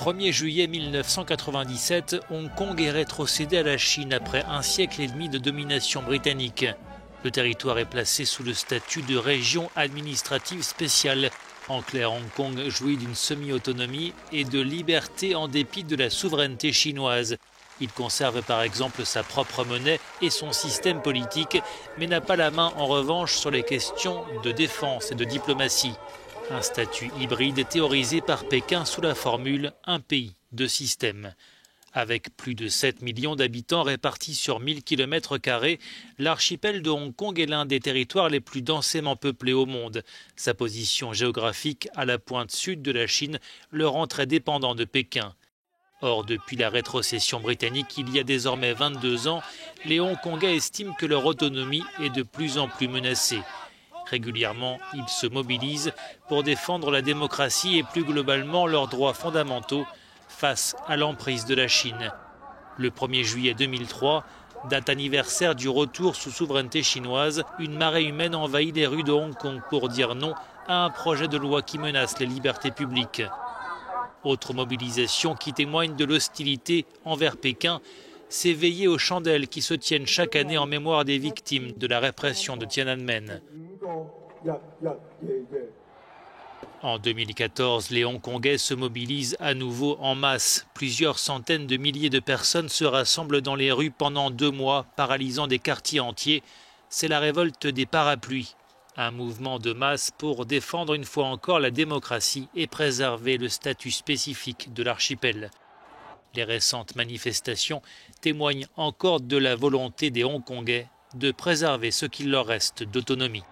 1er juillet 1997, Hong Kong est rétrocédé à la Chine après un siècle et demi de domination britannique. Le territoire est placé sous le statut de région administrative spéciale. En clair, Hong Kong jouit d'une semi-autonomie et de liberté en dépit de la souveraineté chinoise. Il conserve par exemple sa propre monnaie et son système politique, mais n'a pas la main en revanche sur les questions de défense et de diplomatie. Un statut hybride théorisé par Pékin sous la formule « un pays, deux systèmes ». Avec plus de 7 millions d'habitants répartis sur 1000 km², l'archipel de Hong Kong est l'un des territoires les plus densément peuplés au monde. Sa position géographique à la pointe sud de la Chine le rend très dépendant de Pékin. Or, depuis la rétrocession britannique il y a désormais 22 ans, les Hongkongais estiment que leur autonomie est de plus en plus menacée. Régulièrement, ils se mobilisent pour défendre la démocratie et plus globalement leurs droits fondamentaux face à l'emprise de la Chine. Le 1er juillet 2003, date anniversaire du retour sous souveraineté chinoise, une marée humaine envahit les rues de Hong Kong pour dire non à un projet de loi qui menace les libertés publiques. Autre mobilisation qui témoigne de l'hostilité envers Pékin, c'est veiller aux chandelles qui se tiennent chaque année en mémoire des victimes de la répression de Tiananmen. En 2014, les Hongkongais se mobilisent à nouveau en masse. Plusieurs centaines de milliers de personnes se rassemblent dans les rues pendant 2 mois, paralysant des quartiers entiers. C'est la révolte des parapluies. Un mouvement de masse pour défendre une fois encore la démocratie et préserver le statut spécifique de l'archipel. Les récentes manifestations témoignent encore de la volonté des Hongkongais de préserver ce qu'il leur reste d'autonomie.